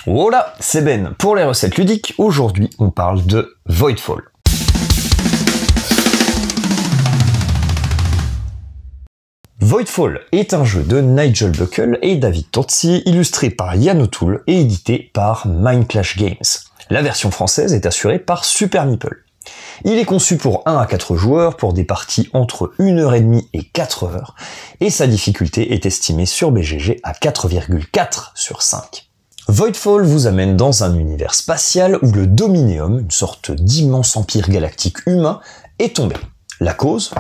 Voilà, c'est Ben pour les recettes ludiques. Aujourd'hui, on parle de Voidfall. Voidfall est un jeu de Nigel Buckle et David Turczi, illustré par Yann O'Toole et édité par Mindclash Games. La version française est assurée par Super Meeple. Il est conçu pour 1 à 4 joueurs pour des parties entre 1h30 et 4 heures, et sa difficulté est estimée sur BGG à 4,4 sur 5. Voidfall vous amène dans un univers spatial où le Dominium, une sorte d'immense empire galactique humain, est tombé. La cause ?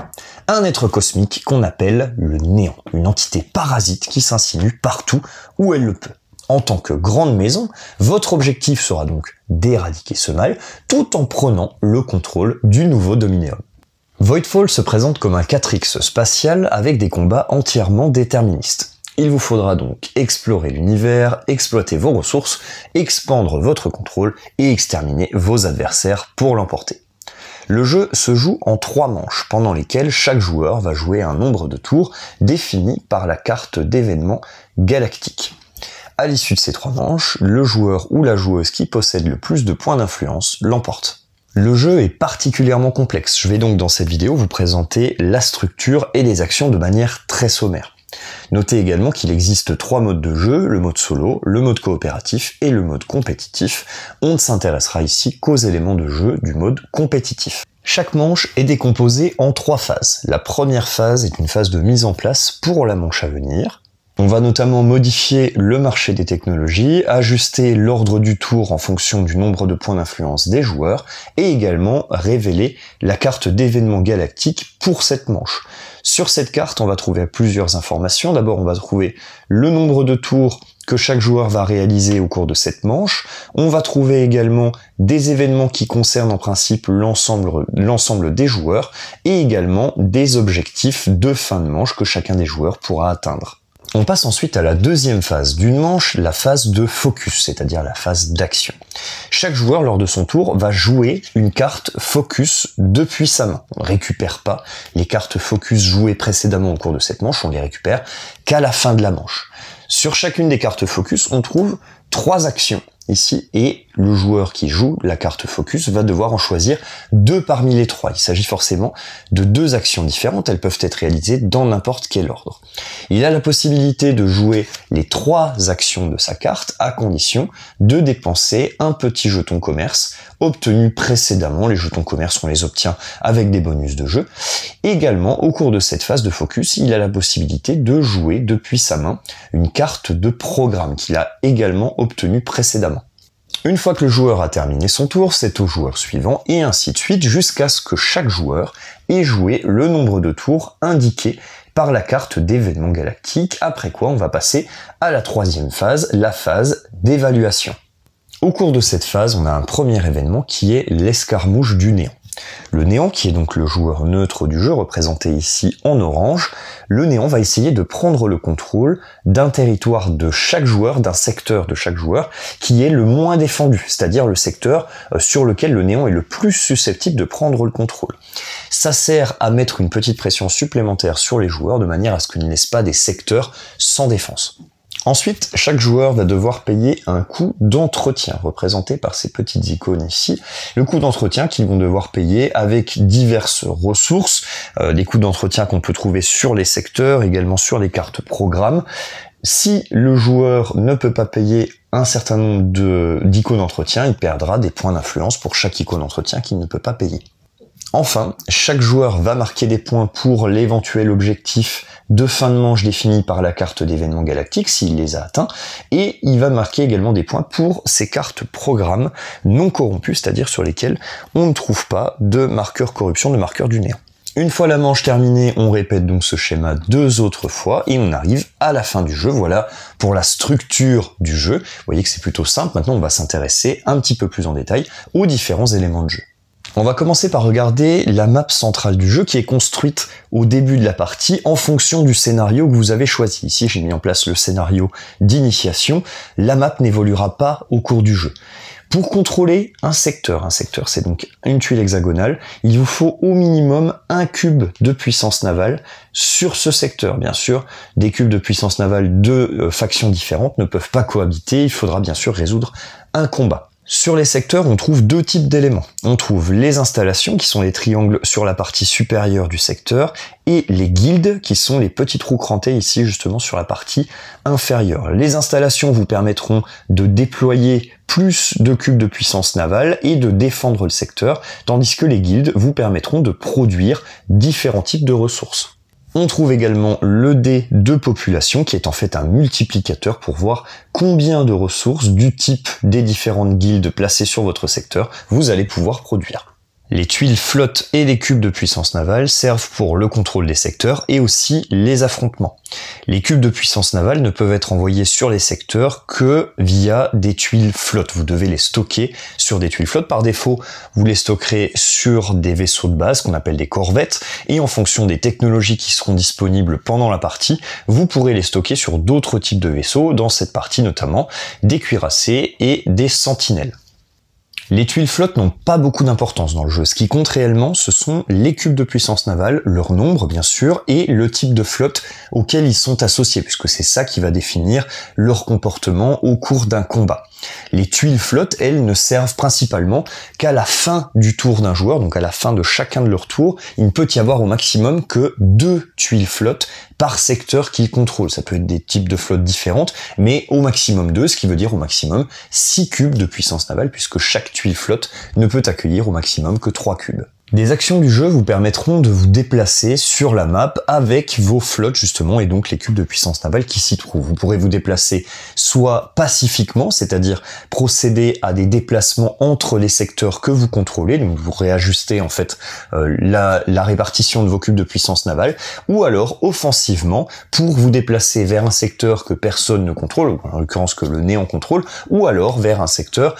Un être cosmique qu'on appelle le Néant, une entité parasite qui s'insinue partout où elle le peut. En tant que grande maison, votre objectif sera donc d'éradiquer ce mal, tout en prenant le contrôle du nouveau Dominium. Voidfall se présente comme un 4X spatial avec des combats entièrement déterministes. Il vous faudra donc explorer l'univers, exploiter vos ressources, expandre votre contrôle et exterminer vos adversaires pour l'emporter. Le jeu se joue en 3 manches, pendant lesquelles chaque joueur va jouer un nombre de tours défini par la carte d'événements galactiques. À l'issue de ces 3 manches, le joueur ou la joueuse qui possède le plus de points d'influence l'emporte. Le jeu est particulièrement complexe, je vais donc dans cette vidéo vous présenter la structure et les actions de manière très sommaire. Notez également qu'il existe 3 modes de jeu, le mode solo, le mode coopératif et le mode compétitif. On ne s'intéressera ici qu'aux éléments de jeu du mode compétitif. Chaque manche est décomposée en 3 phases. La première phase est une phase de mise en place pour la manche à venir. On va notamment modifier le marché des technologies, ajuster l'ordre du tour en fonction du nombre de points d'influence des joueurs et également révéler la carte d'événements galactiques pour cette manche. Sur cette carte, on va trouver plusieurs informations. D'abord, on va trouver le nombre de tours que chaque joueur va réaliser au cours de cette manche. On va trouver également des événements qui concernent en principe l'ensemble des joueurs et également des objectifs de fin de manche que chacun des joueurs pourra atteindre. On passe ensuite à la deuxième phase d'une manche, la phase de focus, c'est-à-dire la phase d'action. Chaque joueur, lors de son tour, va jouer une carte focus depuis sa main. On ne récupère pas les cartes focus jouées précédemment au cours de cette manche, on les récupère qu'à la fin de la manche. Sur chacune des cartes focus, on trouve 3 actions ici, et le joueur qui joue la carte focus va devoir en choisir 2 parmi les 3. Il s'agit forcément de 2 actions différentes, elles peuvent être réalisées dans n'importe quel ordre. Il a la possibilité de jouer les 3 actions de sa carte à condition de dépenser un petit jeton commerce obtenu précédemment. Les jetons commerce, on les obtient avec des bonus de jeu. Également, au cours de cette phase de focus, il a la possibilité de jouer depuis sa main une carte de programme qu'il a également obtenue précédemment. Une fois que le joueur a terminé son tour, c'est au joueur suivant et ainsi de suite jusqu'à ce que chaque joueur ait joué le nombre de tours indiqué par la carte d'événements galactiques, après quoi on va passer à la 3e phase, la phase d'évaluation. Au cours de cette phase, on a un premier événement qui est l'escarmouche du Néant. Le Néant, qui est donc le joueur neutre du jeu, représenté ici en orange, le Néant va essayer de prendre le contrôle d'un territoire de chaque joueur, d'un secteur de chaque joueur, qui est le moins défendu, c'est-à-dire le secteur sur lequel le Néant est le plus susceptible de prendre le contrôle. Ça sert à mettre une petite pression supplémentaire sur les joueurs, de manière à ce qu'ils ne laissent pas des secteurs sans défense. Ensuite, chaque joueur va devoir payer un coût d'entretien, représenté par ces petites icônes ici. Le coût d'entretien qu'ils vont devoir payer avec diverses ressources, des coûts d'entretien qu'on peut trouver sur les secteurs, également sur les cartes programmes. Si le joueur ne peut pas payer un certain nombre d'icônes d'entretien, il perdra des points d'influence pour chaque icône d'entretien qu'il ne peut pas payer. Enfin, chaque joueur va marquer des points pour l'éventuel objectif de fin de manche défini par la carte d'événements galactiques s'il les a atteints, et il va marquer également des points pour ces cartes programmes non corrompues, c'est-à-dire sur lesquelles on ne trouve pas de marqueur corruption, de marqueur du néant. Une fois la manche terminée, on répète donc ce schéma 2 autres fois et on arrive à la fin du jeu. Voilà pour la structure du jeu. Vous voyez que c'est plutôt simple. Maintenant, on va s'intéresser un petit peu plus en détail aux différents éléments de jeu. On va commencer par regarder la map centrale du jeu qui est construite au début de la partie en fonction du scénario que vous avez choisi. Ici, j'ai mis en place le scénario d'initiation. La map n'évoluera pas au cours du jeu. Pour contrôler un secteur c'est donc une tuile hexagonale, il vous faut au minimum un cube de puissance navale sur ce secteur. Bien sûr, des cubes de puissance navale de factions différentes ne peuvent pas cohabiter, il faudra bien sûr résoudre un combat. Sur les secteurs, on trouve deux types d'éléments. On trouve les installations, qui sont les triangles sur la partie supérieure du secteur, et les guildes, qui sont les petits trous crantés ici, justement, sur la partie inférieure. Les installations vous permettront de déployer plus de cubes de puissance navale et de défendre le secteur, tandis que les guildes vous permettront de produire différents types de ressources. On trouve également le dé de population qui est en fait un multiplicateur pour voir combien de ressources du type des différentes guildes placées sur votre secteur vous allez pouvoir produire. Les tuiles flottes et les cubes de puissance navale servent pour le contrôle des secteurs et aussi les affrontements. Les cubes de puissance navale ne peuvent être envoyés sur les secteurs que via des tuiles flottes. Vous devez les stocker sur des tuiles flottes. Par défaut, vous les stockerez sur des vaisseaux de base qu'on appelle des corvettes et en fonction des technologies qui seront disponibles pendant la partie, vous pourrez les stocker sur d'autres types de vaisseaux, dans cette partie notamment des cuirassés et des sentinelles. Les tuiles flottes n'ont pas beaucoup d'importance dans le jeu. Ce qui compte réellement, ce sont les cubes de puissance navale, leur nombre bien sûr, et le type de flotte auquel ils sont associés, puisque c'est ça qui va définir leur comportement au cours d'un combat. Les tuiles flottes, elles, ne servent principalement qu'à la fin du tour d'un joueur, donc à la fin de chacun de leurs tours, il ne peut y avoir au maximum que 2 tuiles flottes par secteur qu'ils contrôlent. Ça peut être des types de flottes différentes, mais au maximum 2, ce qui veut dire au maximum 6 cubes de puissance navale, puisque chaque tuile flotte ne peut accueillir au maximum que 3 cubes. Des actions du jeu vous permettront de vous déplacer sur la map avec vos flottes justement et donc les cubes de puissance navale qui s'y trouvent. Vous pourrez vous déplacer soit pacifiquement, c'est-à-dire procéder à des déplacements entre les secteurs que vous contrôlez, donc vous réajustez en fait la répartition de vos cubes de puissance navale, ou alors offensivement pour vous déplacer vers un secteur que personne ne contrôle, en l'occurrence que le néant contrôle, ou alors vers un secteur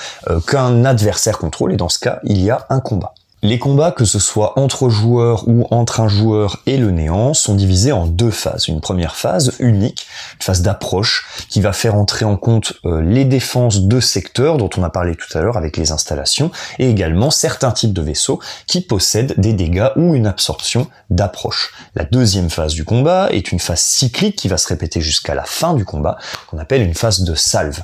qu'un adversaire contrôle, et dans ce cas il y a un combat. Les combats, que ce soit entre joueurs ou entre un joueur et le néant, sont divisés en 2 phases. Une première phase unique, une phase d'approche, qui va faire entrer en compte les défenses de secteurs dont on a parlé tout à l'heure avec les installations, et également certains types de vaisseaux qui possèdent des dégâts ou une absorption d'approche. La deuxième phase du combat est une phase cyclique qui va se répéter jusqu'à la fin du combat, qu'on appelle une phase de salve.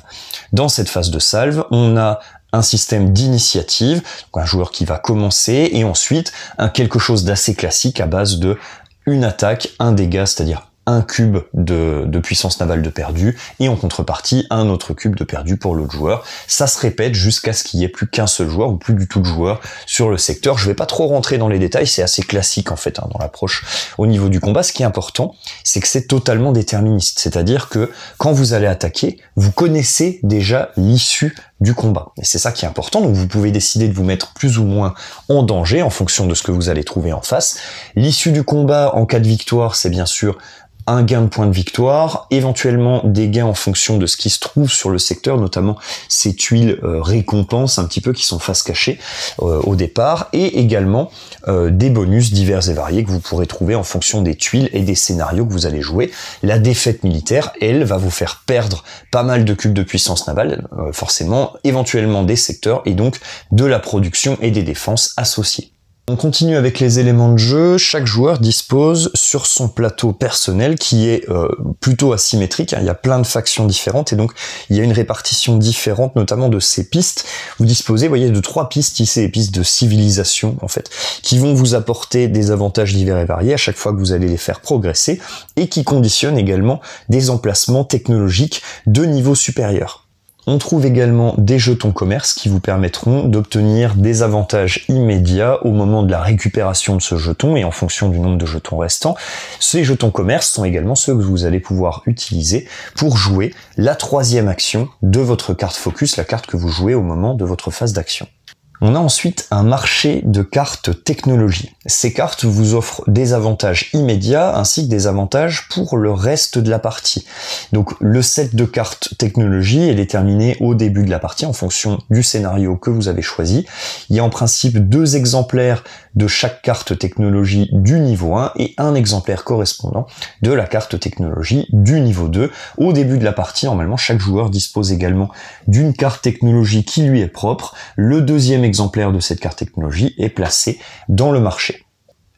Dans cette phase de salve, on a un système d'initiative, donc un joueur qui va commencer, et ensuite quelque chose d'assez classique à base de une attaque, un dégât, c'est-à-dire un cube de puissance navale de perdu, et en contrepartie un autre cube de perdu pour l'autre joueur. Ça se répète jusqu'à ce qu'il n'y ait plus qu'un seul joueur, ou plus du tout de joueurs sur le secteur. Je vais pas trop rentrer dans les détails, c'est assez classique en fait dans l'approche au niveau du combat. Ce qui est important, c'est que c'est totalement déterministe, c'est-à-dire que quand vous allez attaquer, vous connaissez déjà l'issue du combat. Et c'est ça qui est important, donc vous pouvez décider de vous mettre plus ou moins en danger en fonction de ce que vous allez trouver en face. L'issue du combat en cas de victoire, c'est bien sûr un gain de points de victoire, éventuellement des gains en fonction de ce qui se trouve sur le secteur, notamment ces tuiles récompenses un petit peu qui sont face cachée au départ, et également des bonus divers et variés que vous pourrez trouver en fonction des tuiles et des scénarios que vous allez jouer. La défaite militaire, elle, va vous faire perdre pas mal de cubes de puissance navale, forcément, éventuellement des secteurs, et donc de la production et des défenses associées. On continue avec les éléments de jeu. Chaque joueur dispose sur son plateau personnel qui est plutôt asymétrique. Il y a plein de factions différentes et donc il y a une répartition différente, notamment de ces pistes. Vous disposez, vous voyez, de 3 pistes ici, les pistes de civilisation en fait, qui vont vous apporter des avantages divers et variés à chaque fois que vous allez les faire progresser et qui conditionnent également des emplacements technologiques de niveau supérieur. On trouve également des jetons commerce qui vous permettront d'obtenir des avantages immédiats au moment de la récupération de ce jeton et en fonction du nombre de jetons restants. Ces jetons commerce sont également ceux que vous allez pouvoir utiliser pour jouer la 3e action de votre carte focus, la carte que vous jouez au moment de votre phase d'action. On a ensuite un marché de cartes technologie. Ces cartes vous offrent des avantages immédiats ainsi que des avantages pour le reste de la partie. Donc le set de cartes technologie est déterminé au début de la partie en fonction du scénario que vous avez choisi. Il y a en principe 2 exemplaires de chaque carte technologie du niveau 1 et un exemplaire correspondant de la carte technologie du niveau 2. Au début de la partie, normalement, chaque joueur dispose également d'une carte technologie qui lui est propre. Le deuxième exemplaire de cette carte technologie est placé dans le marché.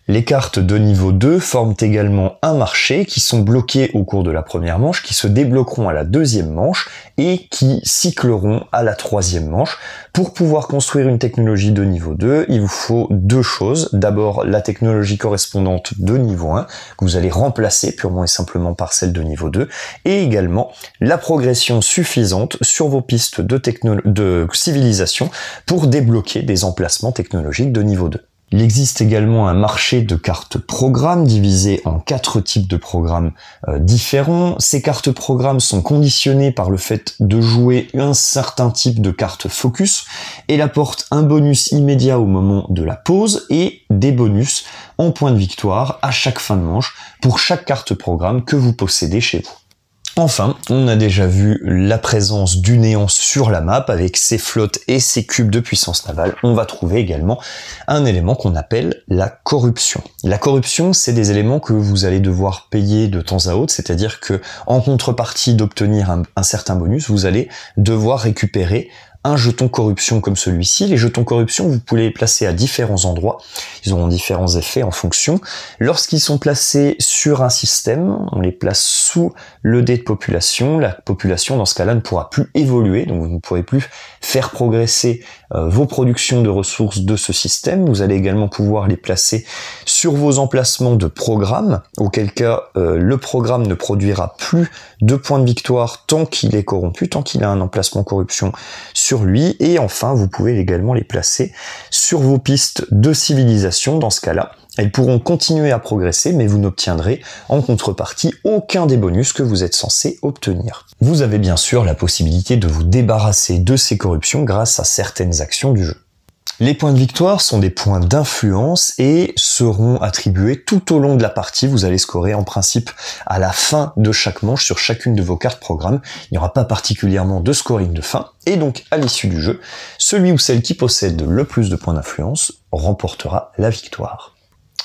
Les cartes de niveau 2 forment également un marché qui sont bloquées au cours de la première manche, qui se débloqueront à la deuxième manche et qui cycleront à la troisième manche. Pour pouvoir construire une technologie de niveau 2, il vous faut deux choses. D'abord, la technologie correspondante de niveau 1, que vous allez remplacer purement et simplement par celle de niveau 2, et également la progression suffisante sur vos pistes de civilisation pour débloquer des emplacements technologiques de niveau 2. Il existe également un marché de cartes programmes divisé en 4 types de programmes différents. Ces cartes programmes sont conditionnées par le fait de jouer un certain type de carte focus. Elle apporte un bonus immédiat au moment de la pause et des bonus en points de victoire à chaque fin de manche pour chaque carte programme que vous possédez chez vous. Enfin, on a déjà vu la présence du néant sur la map avec ses flottes et ses cubes de puissance navale. On va trouver également un élément qu'on appelle la corruption. La corruption, c'est des éléments que vous allez devoir payer de temps à autre, c'est-à-dire que en contrepartie d'obtenir un certain bonus, vous allez devoir récupérer un jeton corruption comme celui-ci. Les jetons corruption, vous pouvez les placer à différents endroits. Ils auront différents effets en fonction. Lorsqu'ils sont placés sur un système, on les place sous le dé de population. La population, dans ce cas-là, ne pourra plus évoluer, donc vous ne pourrez plus faire progresser vos productions de ressources de ce système. Vous allez également pouvoir les placer sur vos emplacements de programme, auquel cas le programme ne produira plus de points de victoire tant qu'il est corrompu, tant qu'il a un emplacement corruption sur lui. Et enfin, vous pouvez également les placer sur vos pistes de civilisation. Dans ce cas-là, elles pourront continuer à progresser, mais vous n'obtiendrez en contrepartie aucun des bonus que vous êtes censé obtenir. Vous avez bien sûr la possibilité de vous débarrasser de ces corruptions grâce à certaines actions du jeu. Les points de victoire sont des points d'influence et seront attribués tout au long de la partie. Vous allez scorer en principe à la fin de chaque manche sur chacune de vos cartes programme. Il n'y aura pas particulièrement de scoring de fin. Et donc, à l'issue du jeu, celui ou celle qui possède le plus de points d'influence remportera la victoire.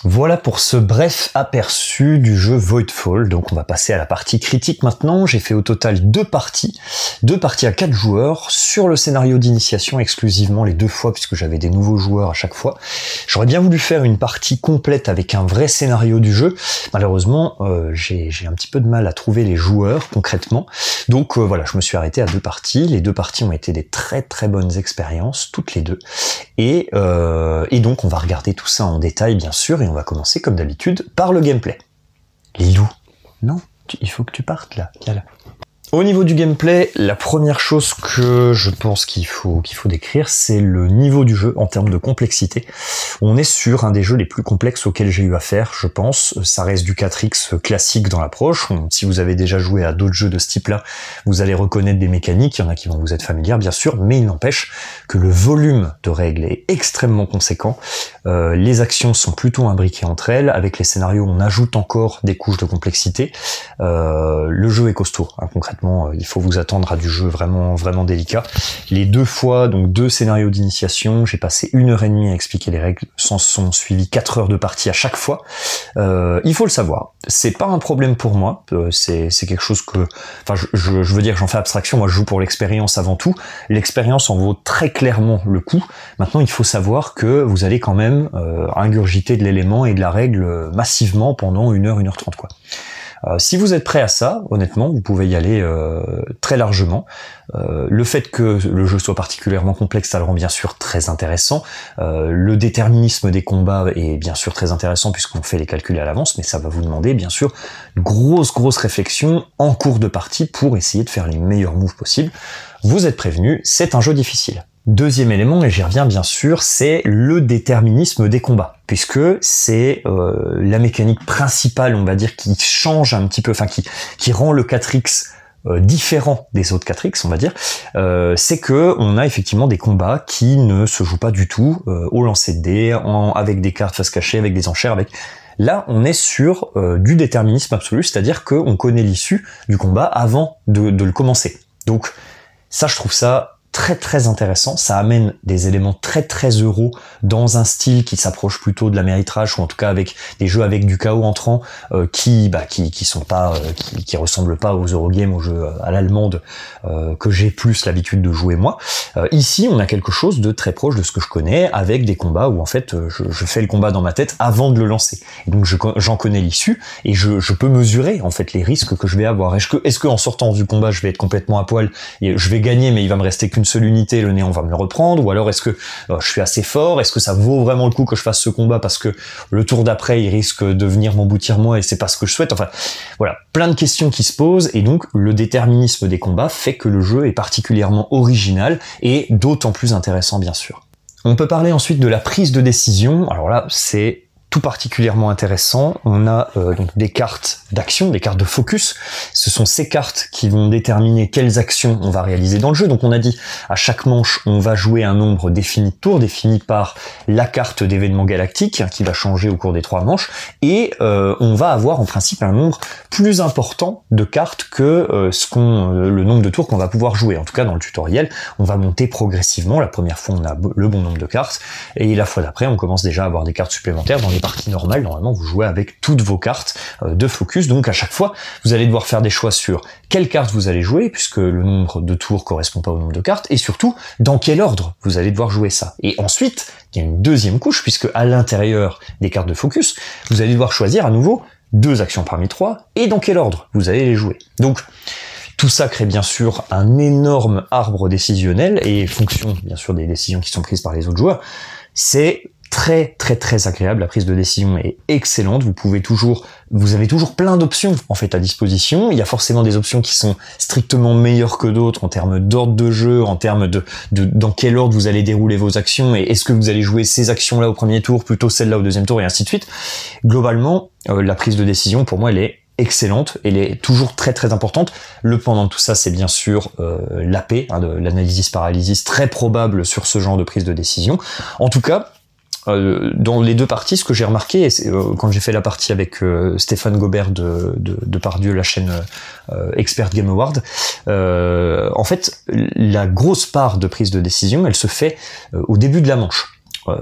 Voilà pour ce bref aperçu du jeu Voidfall. Donc on va passer à la partie critique maintenant. J'ai fait au total deux parties à 4 joueurs sur le scénario d'initiation exclusivement les 2 fois puisque j'avais des nouveaux joueurs à chaque fois. J'aurais bien voulu faire une partie complète avec un vrai scénario du jeu. Malheureusement, j'ai un petit peu de mal à trouver les joueurs concrètement. Donc voilà, je me suis arrêté à 2 parties. Les 2 parties ont été des très très bonnes expériences, toutes les deux. Et donc on va regarder tout ça en détail bien sûr. Et on va commencer comme d'habitude par le gameplay. Lilou, non, il faut que tu partes là, viens là. Au niveau du gameplay, la première chose que je pense qu'il faut décrire, c'est le niveau du jeu en termes de complexité. On est sur un des jeux les plus complexes auxquels j'ai eu affaire, je pense. Ça reste du 4X classique dans l'approche. Si vous avez déjà joué à d'autres jeux de ce type-là, vous allez reconnaître des mécaniques. Il y en a qui vont vous être familières, bien sûr, mais il n'empêche que le volume de règles est extrêmement conséquent. Les actions sont plutôt imbriquées entre elles. Avec les scénarios, on ajoute encore des couches de complexité. Le jeu est costaud, hein, concrètement. Il faut vous attendre à du jeu vraiment vraiment délicat. Les 2 fois, donc 2 scénarios d'initiation, j'ai passé 1h30 à expliquer les règles, s'en sont suivis 4 heures de partie à chaque fois. Il faut le savoir, c'est pas un problème pour moi, c'est quelque chose que, enfin je veux dire, j'en fais abstraction, moi je joue pour l'expérience avant tout, l'expérience en vaut très clairement le coup. Maintenant il faut savoir que vous allez quand même ingurgiter de l'élément et de la règle massivement pendant 1h, 1h30 quoi. Si vous êtes prêt à ça, honnêtement, vous pouvez y aller très largement. Le fait que le jeu soit particulièrement complexe, ça le rend bien sûr très intéressant. Le déterminisme des combats est bien sûr très intéressant puisqu'on fait les calculs à l'avance, mais ça va vous demander bien sûr une grosse réflexion en cours de partie pour essayer de faire les meilleurs moves possibles. Vous êtes prévenus, c'est un jeu difficile. Deuxième élément, et j'y reviens bien sûr, c'est le déterminisme des combats, puisque c'est la mécanique principale, on va dire, qui change un petit peu, enfin qui rend le 4X différent des autres 4X, on va dire, c'est que on a effectivement des combats qui ne se jouent pas du tout au lancer de dés, avec des cartes face cachée, avec des enchères, avec... Là, on est sur du déterminisme absolu, c'est-à-dire qu'on connaît l'issue du combat avant de le commencer. Donc ça, je trouve ça très très intéressant, ça amène des éléments très très euros dans un style qui s'approche plutôt de l'Ameritrash, ou en tout cas avec des jeux avec du chaos entrant qui ressemblent pas aux Eurogames, aux jeux à l'allemande que j'ai plus l'habitude de jouer moi. Ici on a quelque chose de très proche de ce que je connais, avec des combats où en fait je fais le combat dans ma tête avant de le lancer. Et donc j'en connais l'issue et je peux mesurer en fait les risques que je vais avoir. Est-ce que en sortant du combat je vais être complètement à poil et je vais gagner mais il va me rester qu'une seule unité, le néant va me le reprendre, ou alors est-ce que je suis assez fort, est-ce que ça vaut vraiment le coup que je fasse ce combat parce que le tour d'après il risque de venir m'emboutir moi et c'est pas ce que je souhaite. Enfin voilà, plein de questions qui se posent, et donc le déterminisme des combats fait que le jeu est particulièrement original et d'autant plus intéressant bien sûr. On peut parler ensuite de la prise de décision. Alors là c'est tout particulièrement intéressant. On a donc des cartes d'action, des cartes de focus. Ce sont ces cartes qui vont déterminer quelles actions on va réaliser dans le jeu. Donc on a dit, à chaque manche, on va jouer un nombre défini de tours, défini par la carte d'événement galactique, qui va changer au cours des 3 manches, et on va avoir en principe un nombre plus important de cartes que le nombre de tours qu'on va pouvoir jouer. En tout cas, dans le tutoriel, on va monter progressivement. La première fois, on a le bon nombre de cartes, et la fois d'après, on commence déjà à avoir des cartes supplémentaires. Dans les parties normales, normalement, vous jouez avec toutes vos cartes de focus, donc à chaque fois, vous allez devoir faire des choix sur quelle carte vous allez jouer, puisque le nombre de tours correspond pas au nombre de cartes, et surtout, dans quel ordre vous allez devoir jouer ça. Et ensuite, il y a une deuxième couche, puisque à l'intérieur des cartes de focus, vous allez devoir choisir à nouveau 2 actions parmi 3, et dans quel ordre vous allez les jouer. Donc, tout ça crée bien sûr un énorme arbre décisionnel, et fonction bien sûr des décisions qui sont prises par les autres joueurs, c'est très très très agréable. La prise de décision est excellente. Vous avez toujours plein d'options en fait à disposition. Il y a forcément des options qui sont strictement meilleures que d'autres en termes d'ordre de jeu, en termes de dans quel ordre vous allez dérouler vos actions, et est-ce que vous allez jouer ces actions-là au premier tour, plutôt celles-là au deuxième tour, et ainsi de suite. Globalement, la prise de décision, pour moi, elle est excellente, elle est toujours très très importante. Le pendant de tout ça, c'est bien sûr l'AP, de l'analysis paralysis, très probable sur ce genre de prise de décision. En tout cas, dans les 2 parties, ce que j'ai remarqué, et quand j'ai fait la partie avec Stéphane Gobert de Pardieu, la chaîne Expert Game Award, en fait, la grosse part de prise de décision, elle se fait au début de la manche.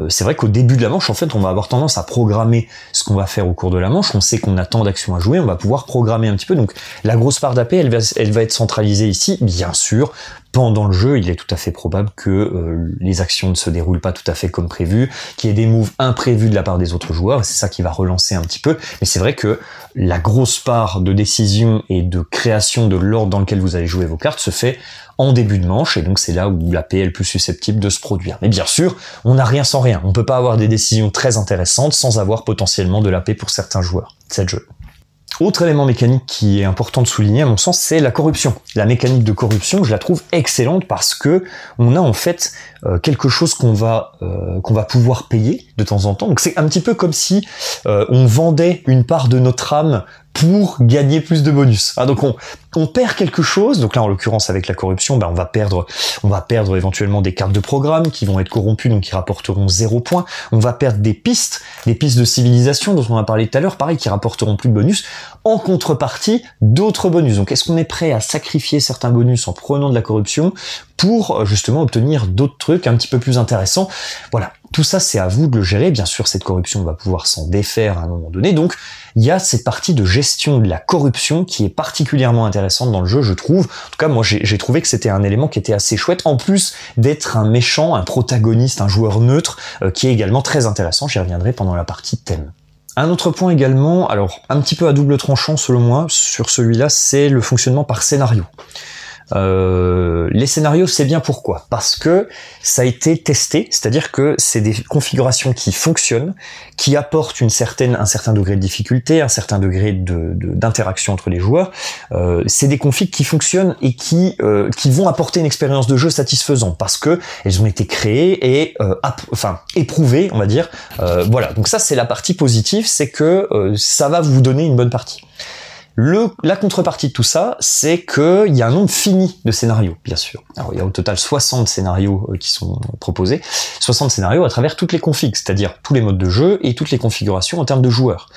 C'est vrai qu'au début de la manche, en fait, on va avoir tendance à programmer ce qu'on va faire au cours de la manche. On sait qu'on a tant d'actions à jouer, on va pouvoir programmer un petit peu. Donc, la grosse part d'AP, elle va être centralisée ici. Bien sûr, pendant le jeu, il est tout à fait probable que les actions ne se déroulent pas tout à fait comme prévu, qu'il y ait des moves imprévus de la part des autres joueurs. C'est ça qui va relancer un petit peu. Mais c'est vrai que la grosse part de décision et de création de l'ordre dans lequel vous allez jouer vos cartes se fait en début de manche, et donc c'est là où l'AP est le plus susceptible de se produire. Mais bien sûr, on n'a rien sans rien. On peut pas avoir des décisions très intéressantes sans avoir potentiellement de l'AP pour certains joueurs. C'est le jeu. Autre élément mécanique qui est important de souligner, à mon sens, c'est la corruption. La mécanique de corruption, je la trouve excellente parce que on a en fait quelque chose qu'on va pouvoir payer de temps en temps. Donc c'est un petit peu comme si on vendait une part de notre âme pour gagner plus de bonus. Donc on perd quelque chose. Donc là, en l'occurrence, avec la corruption, on va perdre éventuellement des cartes de programme qui vont être corrompues, donc qui rapporteront 0 points. On va perdre des pistes de civilisation dont on a parlé tout à l'heure, pareil, qui rapporteront plus de bonus. En contrepartie, d'autres bonus. Donc est-ce qu'on est prêt à sacrifier certains bonus en prenant de la corruption pour justement obtenir d'autres trucs un petit peu plus intéressants? Voilà. Tout ça, c'est à vous de le gérer. Bien sûr, cette corruption va pouvoir s'en défaire à un moment donné. Donc, il y a cette partie de gestion de la corruption qui est particulièrement intéressante dans le jeu, je trouve. En tout cas, moi, j'ai trouvé que c'était un élément qui était assez chouette, en plus d'être un méchant, un protagoniste, un joueur neutre, qui est également très intéressant. J'y reviendrai pendant la partie thème. Un autre point également, alors un petit peu à double tranchant selon moi, sur celui-là, c'est le fonctionnement par scénario. Les scénarios, c'est bien pourquoi? Parce que ça a été testé, c'est-à-dire que c'est des configurations qui fonctionnent, qui apportent un certain degré de difficulté, un certain degré d'interaction entre les joueurs. C'est des configs qui fonctionnent et qui vont apporter une expérience de jeu satisfaisante parce que elles ont été créées et éprouvées, on va dire. Voilà. Donc ça, c'est la partie positive, c'est que ça va vous donner une bonne partie. La contrepartie de tout ça, c'est qu'il y a un nombre fini de scénarios, bien sûr. Alors, il y a au total 60 scénarios qui sont proposés. 60 scénarios à travers toutes les configs, c'est-à-dire tous les modes de jeu et toutes les configurations en termes de joueurs.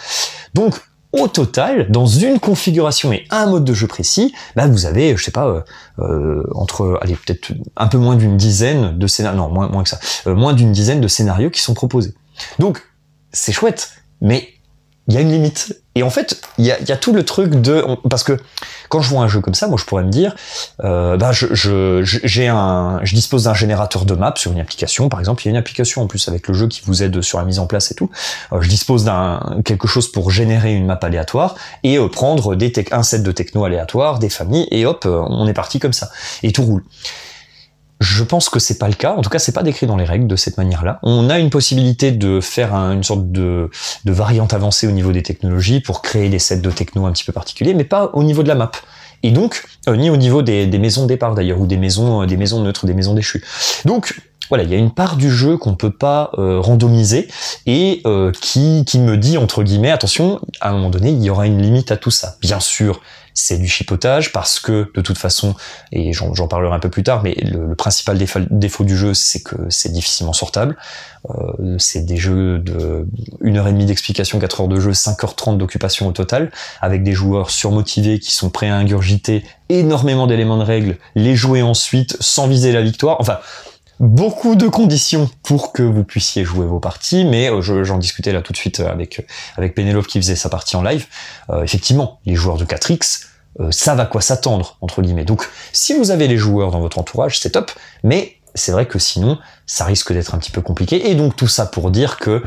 Donc, au total, dans une configuration et un mode de jeu précis, bah vous avez, je sais pas, allez, peut-être un peu moins d'une dizaine de scénarios, non, moins que ça, moins d'une dizaine de scénarios qui sont proposés. Donc, c'est chouette, mais il y a une limite. Et en fait, il y a tout le truc de... Parce que quand je vois un jeu comme ça, moi je pourrais me dire, je dispose d'un générateur de maps sur une application, par exemple, il y a une application en plus avec le jeu qui vous aide sur la mise en place et tout. Je dispose d'un quelque chose pour générer une map aléatoire et prendre un set de techno aléatoires, des familles, et hop, on est parti comme ça. Et tout roule. Je pense que c'est pas le cas, en tout cas c'est pas décrit dans les règles de cette manière-là. On a une possibilité de faire une sorte de variante avancée au niveau des technologies pour créer des sets de techno un petit peu particuliers, mais pas au niveau de la map. Et donc, ni au niveau des maisons de départ d'ailleurs, ou des maisons neutres, des maisons déchues. Donc, voilà, il y a une part du jeu qu'on peut pas randomiser et qui me dit, entre guillemets, attention, à un moment donné, il y aura une limite à tout ça. Bien sûr, c'est du chipotage parce que, de toute façon, et j'en parlerai un peu plus tard, mais le principal défaut du jeu, c'est que c'est difficilement sortable. C'est des jeux de 1h30 d'explication, 4 heures de jeu, 5h30 d'occupation au total, avec des joueurs surmotivés qui sont prêts à ingurgiter énormément d'éléments de règles, les jouer ensuite sans viser la victoire. Enfin, beaucoup de conditions pour que vous puissiez jouer vos parties, mais j'en discutais là tout de suite avec Pénélope qui faisait sa partie en live. Effectivement, les joueurs de 4X savent à quoi s'attendre, entre guillemets. Donc, si vous avez les joueurs dans votre entourage, c'est top, mais c'est vrai que sinon, ça risque d'être un petit peu compliqué. Et donc tout ça pour dire que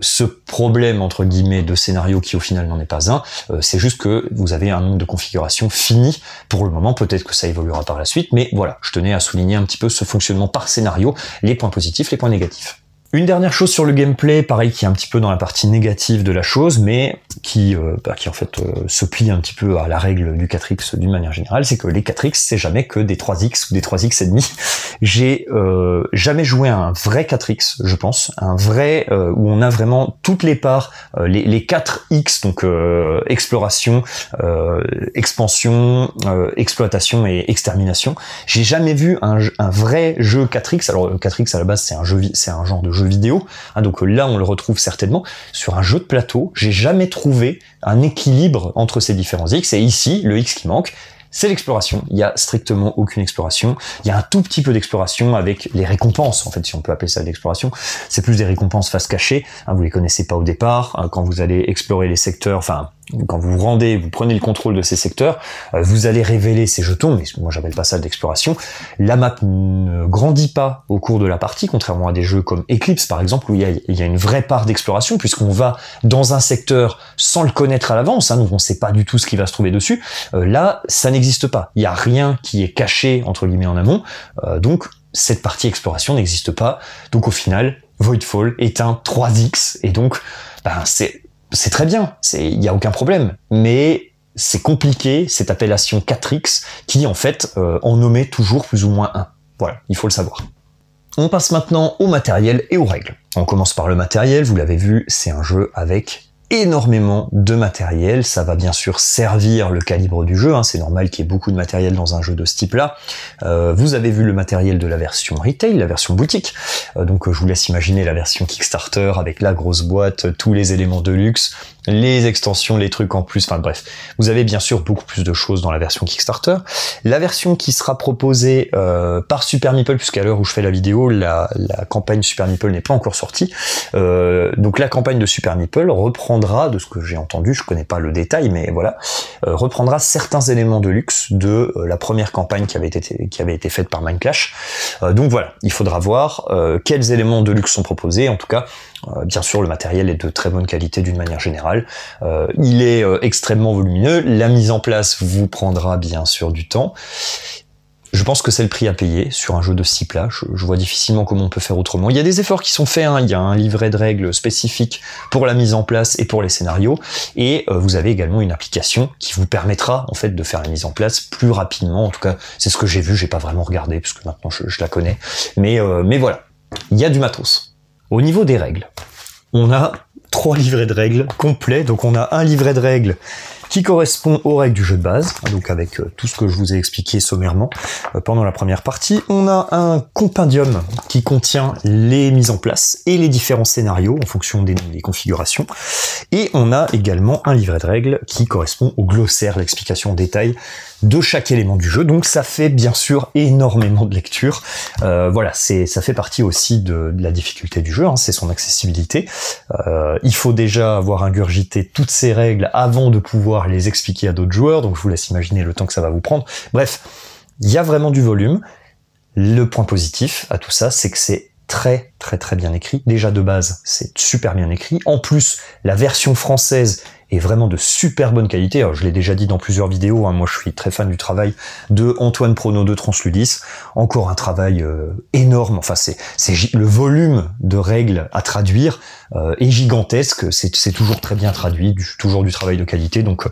ce problème, entre guillemets, de scénario qui au final n'en est pas un, c'est juste que vous avez un nombre de configurations fini pour le moment. Peut-être que ça évoluera par la suite, mais voilà, je tenais à souligner un petit peu ce fonctionnement par scénario, les points positifs, les points négatifs. Une dernière chose sur le gameplay, pareil, qui est un petit peu dans la partie négative de la chose, mais qui en fait se plie un petit peu à la règle du 4X d'une manière générale, c'est que les 4X, c'est jamais que des 3X ou des 3X et demi. J'ai jamais joué à un vrai 4X, je pense, un vrai où on a vraiment toutes les parts, les 4X, donc exploration, expansion, exploitation et extermination. J'ai jamais vu un vrai jeu 4X. Alors le 4X à la base c'est un genre de jeu vidéo, hein, donc là on le retrouve certainement sur un jeu de plateau. J'ai jamais trouvé un équilibre entre ces différents X, et ici le X qui manque, c'est l'exploration. Il y a strictement aucune exploration. Il y a un tout petit peu d'exploration avec les récompenses, en fait, si on peut appeler ça de l'exploration. C'est plus des récompenses face cachée, hein, vous les connaissez pas au départ, hein, quand vous allez explorer les secteurs, enfin, quand vous vous prenez le contrôle de ces secteurs, vous allez révéler ces jetons, mais moi j'appelle pas ça de l'exploration. La map ne grandit pas au cours de la partie, contrairement à des jeux comme Eclipse par exemple, où il y a une vraie part d'exploration, puisqu'on va dans un secteur sans le connaître à l'avance, hein, donc on sait pas du tout ce qui va se trouver dessus. Là, ça n'existe pas. Il y a rien qui est caché, entre guillemets, en amont, donc cette partie exploration n'existe pas. Donc au final, Voidfall est un 3X, et donc c'est très bien, il n'y a aucun problème, mais c'est compliqué, cette appellation 4X, qui en fait en nommait toujours plus ou moins un. Voilà, il faut le savoir. On passe maintenant au matériel et aux règles. On commence par le matériel, vous l'avez vu, c'est un jeu avec énormément de matériel. Ça va bien sûr servir le calibre du jeu, hein. C'est normal qu'il y ait beaucoup de matériel dans un jeu de ce type-là. Vous avez vu le matériel de la version retail, la version boutique. Donc je vous laisse imaginer la version Kickstarter avec la grosse boîte, tous les éléments de luxe, les extensions, les trucs en plus, enfin bref. Vous avez bien sûr beaucoup plus de choses dans la version Kickstarter. La version qui sera proposée par Super Meeple, puisqu'à l'heure où je fais la vidéo, la campagne Super Meeple n'est pas encore sortie. Donc la campagne de Super Meeple reprendra, de ce que j'ai entendu, je connais pas le détail, mais voilà, reprendra certains éléments de luxe de la première campagne qui avait été faite par Mindclash. Donc voilà, il faudra voir quels éléments de luxe sont proposés. En tout cas, bien sûr, le matériel est de très bonne qualité d'une manière générale. Il est extrêmement volumineux. La mise en place vous prendra bien sûr du temps. Je pense que c'est le prix à payer sur un jeu de ce type-là. Je vois difficilement comment on peut faire autrement. Il y a des efforts qui sont faits, hein. Il y a un livret de règles spécifique pour la mise en place et pour les scénarios. Et vous avez également une application qui vous permettra en fait de faire la mise en place plus rapidement. En tout cas, c'est ce que j'ai vu. J'ai pas vraiment regardé puisque maintenant je la connais. Mais voilà, il y a du matos. Au niveau des règles, on a 3 livrets de règles complets. Donc on a un livret de règles qui correspond aux règles du jeu de base, donc avec tout ce que je vous ai expliqué sommairement pendant la première partie. On a un compendium qui contient les mises en place et les différents scénarios en fonction des configurations. Et on a également un livret de règles qui correspond au glossaire, l'explication en détail de chaque élément du jeu. Donc ça fait bien sûr énormément de lecture. Voilà, ça fait partie aussi de la difficulté du jeu, hein, c'est son accessibilité. Il faut déjà avoir ingurgité toutes ces règles avant de pouvoir les expliquer à d'autres joueurs, donc je vous laisse imaginer le temps que ça va vous prendre. Bref, il y a vraiment du volume. Le point positif à tout ça, c'est que c'est très bien écrit. Déjà de base, c'est super bien écrit. En plus, la version française est vraiment de super bonne qualité. Alors, je l'ai déjà dit dans plusieurs vidéos, hein, moi je suis très fan du travail de Antoine Prono de Transludis. Encore un travail énorme, enfin c'est le volume de règles à traduire est gigantesque, c'est toujours très bien traduit, toujours du travail de qualité, donc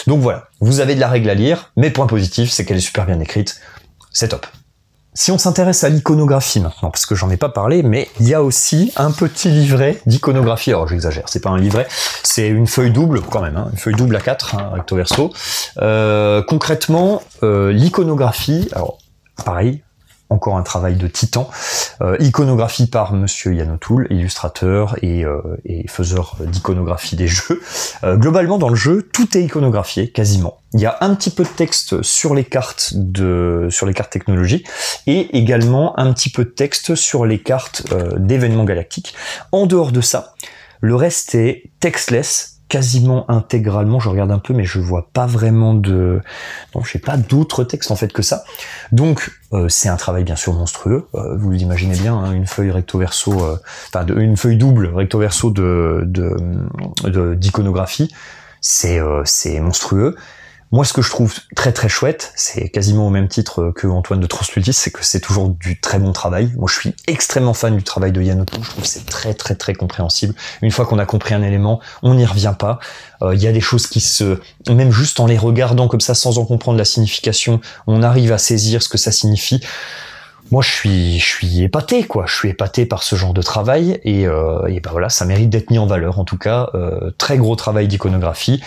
voilà, vous avez de la règle à lire, mais le point positif c'est qu'elle est super bien écrite, c'est top. Si on s'intéresse à l'iconographie maintenant, parce que j'en ai pas parlé, mais il y a aussi un petit livret d'iconographie. Alors j'exagère, c'est pas un livret, c'est une feuille double quand même, hein, une feuille double A4, hein, recto verso. Concrètement, l'iconographie, alors pareil, encore un travail de titan. Iconographie par Monsieur Yann O'Toole, illustrateur et faiseur d'iconographie des jeux. Globalement, dans le jeu, tout est iconographié, quasiment. Il y a un petit peu de texte sur les cartes technologiques et également un petit peu de texte sur les cartes d'événements galactiques. En dehors de ça, le reste est textless, quasiment intégralement. Je regarde un peu, mais je vois pas vraiment de... Non, je sais pas d'autres textes en fait que ça. Donc, c'est un travail bien sûr monstrueux. Vous l'imaginez bien, hein, une feuille recto verso, une feuille double recto verso d'iconographie, c'est monstrueux. Moi, ce que je trouve très chouette, c'est quasiment au même titre que Antoine de Transludis, c'est que c'est toujours du très bon travail. Moi, je suis extrêmement fan du travail de Yann O'Toole. Je trouve que c'est très compréhensible. Une fois qu'on a compris un élément, on n'y revient pas. Il y a des choses qui même juste en les regardant comme ça, sans en comprendre la signification, on arrive à saisir ce que ça signifie. Moi, je suis épaté, quoi. Je suis épaté par ce genre de travail et ben voilà, ça mérite d'être mis en valeur. En tout cas, très gros travail d'iconographie.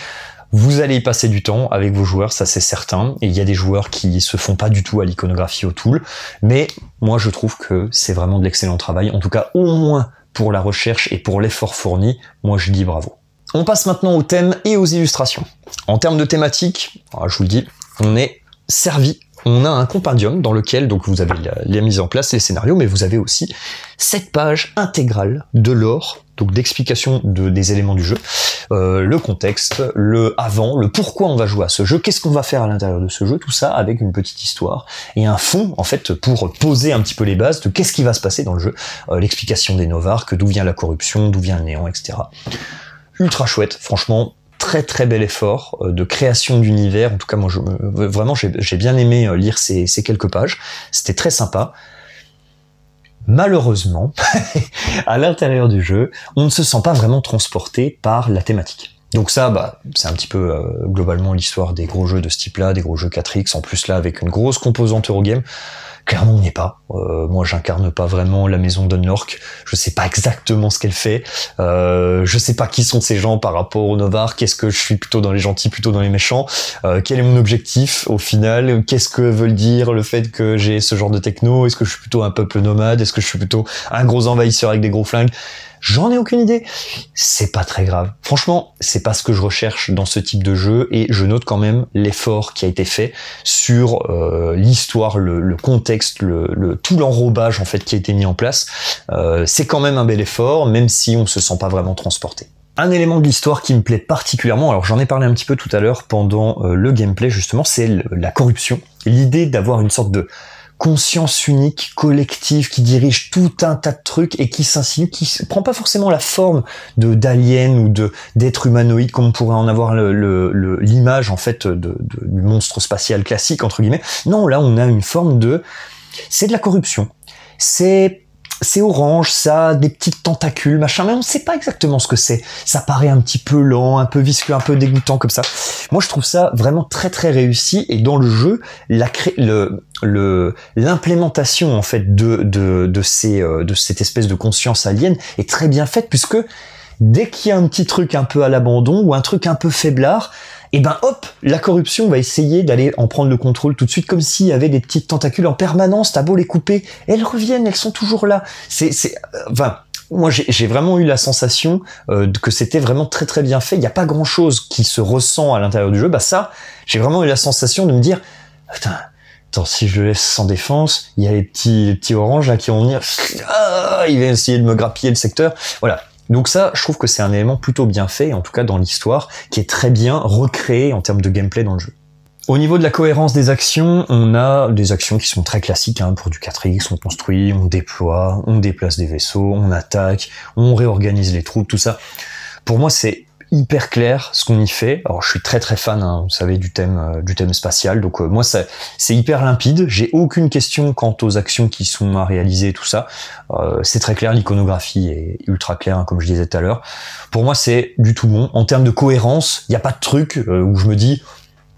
Vous allez y passer du temps avec vos joueurs, ça c'est certain, et il y a des joueurs qui se font pas du tout à l'iconographie O'Toole, mais moi je trouve que c'est vraiment de l'excellent travail, en tout cas au moins pour la recherche et pour l'effort fourni, moi je dis bravo. On passe maintenant aux thèmes et aux illustrations. En termes de thématique, je vous le dis, on est servi. On a un compendium dans lequel donc vous avez la mise en place, les scénarios, mais vous avez aussi 7 pages intégrales de lore, donc d'explication des éléments du jeu, le contexte, le avant, le pourquoi on va jouer à ce jeu, qu'est-ce qu'on va faire à l'intérieur de ce jeu, tout ça avec une petite histoire et un fond en fait pour poser un petit peu les bases de qu'est-ce qui va se passer dans le jeu, l'explication des Novarques, d'où vient la corruption, d'où vient le néant, etc. Ultra chouette, franchement. Très bel effort de création d'univers. En tout cas, moi, vraiment, j'ai bien aimé lire ces quelques pages. C'était très sympa. Malheureusement, à l'intérieur du jeu, on ne se sent pas vraiment transporté par la thématique. Donc ça, c'est un petit peu globalement l'histoire des gros jeux de ce type-là, des gros jeux 4X, en plus là, avec une grosse composante Eurogame. Clairement, on n'y est pas. Moi, j'incarne pas vraiment la maison d'Unlork. Je sais pas exactement ce qu'elle fait. Je sais pas qui sont ces gens par rapport aux Novarques. Est-ce que je suis plutôt dans les gentils, plutôt dans les méchants? Quel est mon objectif au final? Qu'est-ce que veut dire le fait que j'ai ce genre de techno? Est-ce que je suis plutôt un peuple nomade? Est-ce que je suis plutôt un gros envahisseur avec des gros flingues? J'en ai aucune idée. C'est pas très grave. Franchement, c'est pas ce que je recherche dans ce type de jeu et je note quand même l'effort qui a été fait sur l'histoire, le contexte, tout l'enrobage en fait qui a été mis en place. C'est quand même un bel effort, même si on se sent pas vraiment transporté. Un élément de l'histoire qui me plaît particulièrement, alors j'en ai parlé un petit peu tout à l'heure pendant le gameplay justement, c'est la corruption. L'idée d'avoir une sorte de conscience unique, collective, qui dirige tout un tas de trucs et qui s'insinue, qui prend pas forcément la forme d'alien ou d'être humanoïde comme on pourrait en avoir l'image en fait du monstre spatial classique entre guillemets. Non, là on a une forme c'est de la corruption. C'est orange, ça a des petites tentacules, machin, mais on ne sait pas exactement ce que c'est. Ça paraît un petit peu lent, un peu visqueux, un peu dégoûtant comme ça. Moi, je trouve ça vraiment très réussi. Et dans le jeu, l'implémentation en fait de cette espèce de conscience alien est très bien faite puisque dès qu'il y a un petit truc un peu à l'abandon ou un truc un peu faiblard, et ben hop, la corruption va essayer d'aller en prendre le contrôle tout de suite, comme s'il y avait des petites tentacules en permanence, t'as beau les couper, elles reviennent, elles sont toujours là. Enfin, moi j'ai vraiment eu la sensation que c'était vraiment très très bien fait, il n'y a pas grand chose qui se ressent à l'intérieur du jeu, bah ça, j'ai vraiment eu la sensation de me dire, putain, attends, si je le laisse sans défense, il y a les petits oranges là qui vont venir, il va essayer de me grappiller le secteur, voilà. Donc ça, je trouve que c'est un élément plutôt bien fait, en tout cas dans l'histoire, qui est très bien recréé en termes de gameplay dans le jeu. Au niveau de la cohérence des actions, on a des actions qui sont très classiques pour du 4X, on construit, on déploie, on déplace des vaisseaux, on attaque, on réorganise les troupes, tout ça. Pour moi, c'est hyper clair ce qu'on y fait. Alors je suis très très fan, vous savez, du thème spatial, donc moi c'est hyper limpide, j'ai aucune question quant aux actions qui sont à réaliser, tout ça. C'est très clair, l'iconographie est ultra claire, comme je disais tout à l'heure. Pour moi c'est du tout bon. En termes de cohérence, il n'y a pas de truc où je me dis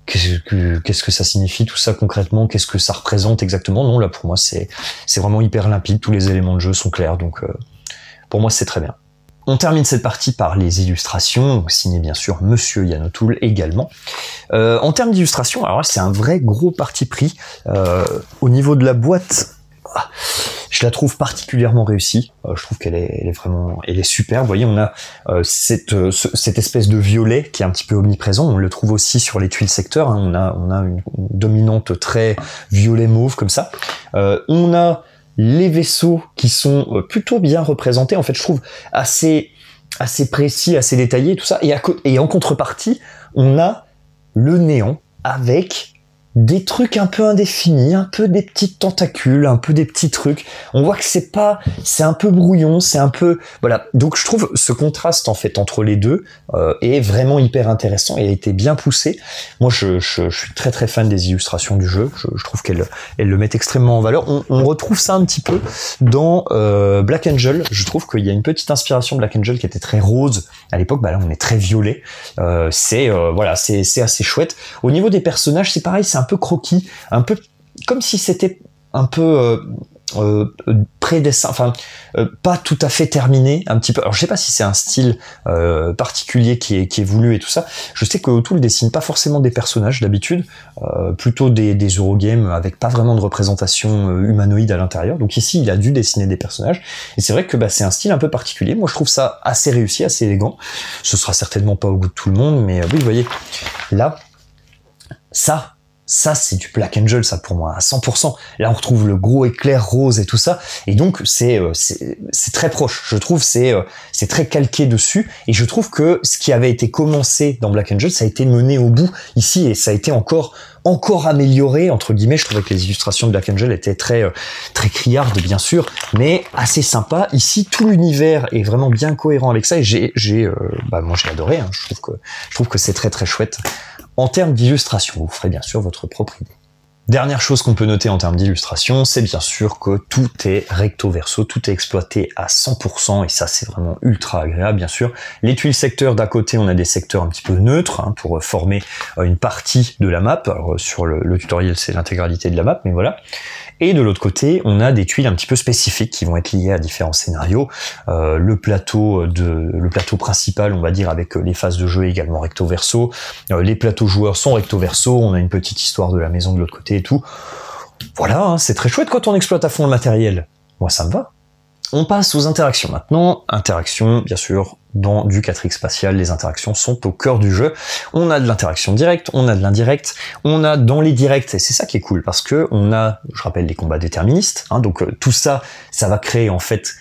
qu'est-ce que ça signifie tout ça concrètement, qu'est-ce que ça représente exactement. Non, là pour moi c'est vraiment hyper limpide, tous les éléments de jeu sont clairs, donc pour moi c'est très bien. On termine cette partie par les illustrations, signées bien sûr Monsieur Yann O'Toole également. En termes d'illustration, alors là c'est un vrai gros parti pris. Au niveau de la boîte, je la trouve particulièrement réussie. Je trouve qu'elle est vraiment, elle est superbe. Vous voyez, on a cette espèce de violet qui est un petit peu omniprésent. On le trouve aussi sur les tuiles secteurs. On a une dominante très violet mauve comme ça. On a les vaisseaux qui sont plutôt bien représentés, en fait je trouve assez précis, assez détaillé, tout ça, et en contrepartie, on a le néant avec des trucs un peu indéfinis, un peu des petites tentacules, un peu des petits trucs. On voit que c'est un peu brouillon, c'est un peu, voilà. Donc je trouve ce contraste en fait entre les deux est vraiment hyper intéressant et a été bien poussé. Moi je suis très très fan des illustrations du jeu. Je trouve qu'elles le mettent extrêmement en valeur. On retrouve ça un petit peu dans Black Angel. Je trouve qu'il y a une petite inspiration de Black Angel qui était très rose à l'époque. Bah là on est très violet. C'est assez chouette. Au niveau des personnages, c'est pareil, c'est un peu croquis, un peu comme si c'était un peu pré-dessin, enfin pas tout à fait terminé, un petit peu. Alors je sais pas si c'est un style particulier qui est voulu et tout ça. Je sais que O'Toole dessine pas forcément des personnages d'habitude, plutôt des Eurogames avec pas vraiment de représentation humanoïde à l'intérieur. Donc ici il a dû dessiner des personnages et c'est vrai que c'est un style un peu particulier. Moi je trouve ça assez réussi, assez élégant. Ce sera certainement pas au goût de tout le monde, mais oui vous voyez là ça c'est du Black Angel, ça pour moi à 100%. Là on retrouve le gros éclair rose et tout ça, et donc c'est très proche. Je trouve c'est très calqué dessus, et je trouve que ce qui avait été commencé dans Black Angel, ça a été mené au bout ici, et ça a été encore amélioré entre guillemets. Je trouvais que les illustrations de Black Angel étaient très criardes bien sûr, mais assez sympa. Ici tout l'univers est vraiment bien cohérent avec ça, et moi j'ai adoré. Je trouve que c'est très très chouette. En termes d'illustration, vous ferez bien sûr votre propre idée. Dernière chose qu'on peut noter en termes d'illustration, c'est bien sûr que tout est recto verso, tout est exploité à 100%, et ça c'est vraiment ultra agréable bien sûr. Les tuiles secteurs, d'à côté on a des secteurs un petit peu neutres pour former une partie de la map. Alors, sur le tutoriel c'est l'intégralité de la map, mais voilà. Et de l'autre côté, on a des tuiles un petit peu spécifiques qui vont être liées à différents scénarios. Le plateau principal, on va dire, avec les phases de jeu également recto verso. Les plateaux joueurs sont recto verso. On a une petite histoire de la maison de l'autre côté et tout. Voilà, c'est très chouette quand on exploite à fond le matériel. Moi, ça me va. On passe aux interactions maintenant. Interactions, bien sûr, dans du 4X spatial, les interactions sont au cœur du jeu. On a de l'interaction directe, on a de l'indirect, on a dans les directs, et c'est ça qui est cool, parce que on a, je rappelle, les combats déterministes, donc tout ça, ça va créer en fait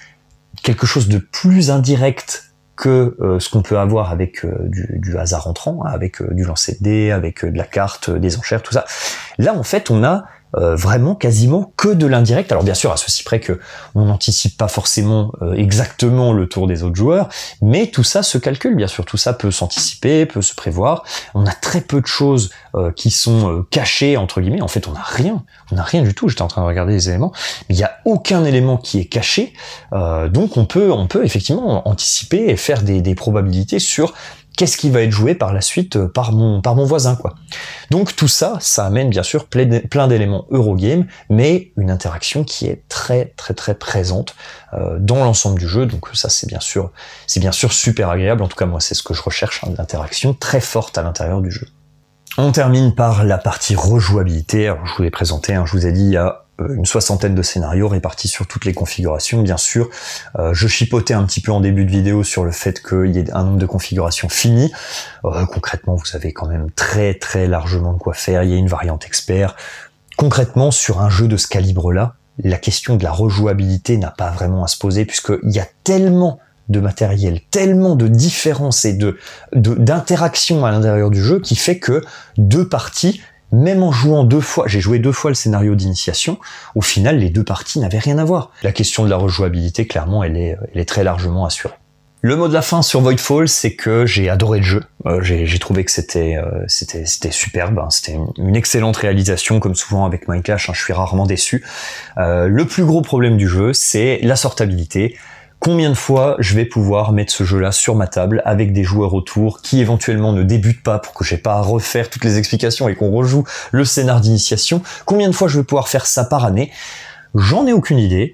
quelque chose de plus indirect que ce qu'on peut avoir avec du hasard entrant, avec du lancer de dés, avec de la carte, des enchères, tout ça. Là, en fait, on a vraiment quasiment que de l'indirect. Alors bien sûr, à ceci près que on n'anticipe pas forcément exactement le tour des autres joueurs, mais tout ça se calcule, bien sûr, tout ça peut s'anticiper, peut se prévoir. On a très peu de choses qui sont cachés entre guillemets. En fait, on n'a rien du tout. J'étais en train de regarder les éléments, mais il n'y a aucun élément qui est caché. Donc on peut effectivement anticiper et faire des probabilités sur qu'est-ce qui va être joué par la suite par mon voisin, quoi. Donc tout ça, ça amène bien sûr plein d'éléments Eurogame, mais une interaction qui est très présente dans l'ensemble du jeu. Donc ça, c'est bien sûr super agréable. En tout cas, moi, c'est ce que je recherche, hein, de l'interaction très forte à l'intérieur du jeu. On termine par la partie rejouabilité. Alors, je vous l'ai présenté, hein, je vous ai dit, il y a une 60aine de scénarios répartis sur toutes les configurations, bien sûr. Je chipotais un petit peu en début de vidéo sur le fait qu'il y ait un nombre de configurations fini. Concrètement, vous avez quand même très largement de quoi faire. Il y a une variante expert. Concrètement, sur un jeu de ce calibre-là, la question de la rejouabilité n'a pas vraiment à se poser, puisqu'il y a tellement de matériel, tellement de différences et d'interactions à l'intérieur du jeu qui fait que 2 parties, même en jouant 2 fois, j'ai joué 2 fois le scénario d'initiation, au final les 2 parties n'avaient rien à voir. La question de la rejouabilité, clairement, elle est très largement assurée. Le mot de la fin sur Voidfall, c'est que j'ai adoré le jeu. J'ai trouvé que c'était superbe, hein. C'était une excellente réalisation, comme souvent avec Minecraft, hein, je suis rarement déçu. Le plus gros problème du jeu, c'est la sortabilité. Combien de fois je vais pouvoir mettre ce jeu-là sur ma table avec des joueurs autour qui éventuellement ne débutent pas pour que j'ai pas à refaire toutes les explications et qu'on rejoue le scénar d'initiation? Combien de fois je vais pouvoir faire ça par année? J'en ai aucune idée.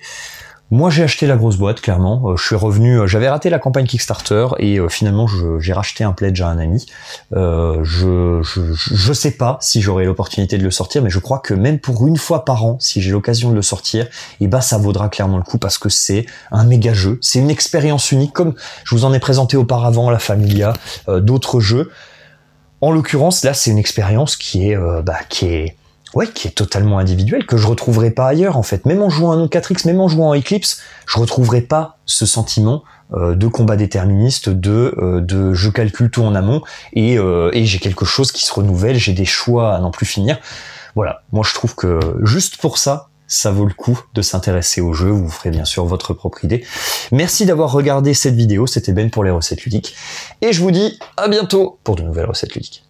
Moi, j'ai acheté la grosse boîte, clairement. Je suis revenu, j'avais raté la campagne Kickstarter et finalement, j'ai racheté un pledge à un ami. Je sais pas si j'aurai l'opportunité de le sortir, mais je crois que même pour une fois par an, si j'ai l'occasion de le sortir, et bah, ça vaudra clairement le coup parce que c'est un méga jeu. C'est une expérience unique, comme je vous en ai présenté auparavant, la Familia, d'autres jeux. En l'occurrence, là, c'est une expérience qui est totalement individuel, que je retrouverai pas ailleurs, en fait. Même en jouant à un 4X, même en jouant à Eclipse, je retrouverai pas ce sentiment de combat déterministe, de je calcule tout en amont, et j'ai quelque chose qui se renouvelle, j'ai des choix à n'en plus finir. Voilà, moi je trouve que juste pour ça, ça vaut le coup de s'intéresser au jeu. Vous ferez bien sûr votre propre idée. Merci d'avoir regardé cette vidéo, c'était Ben pour les recettes ludiques, et je vous dis à bientôt pour de nouvelles recettes ludiques.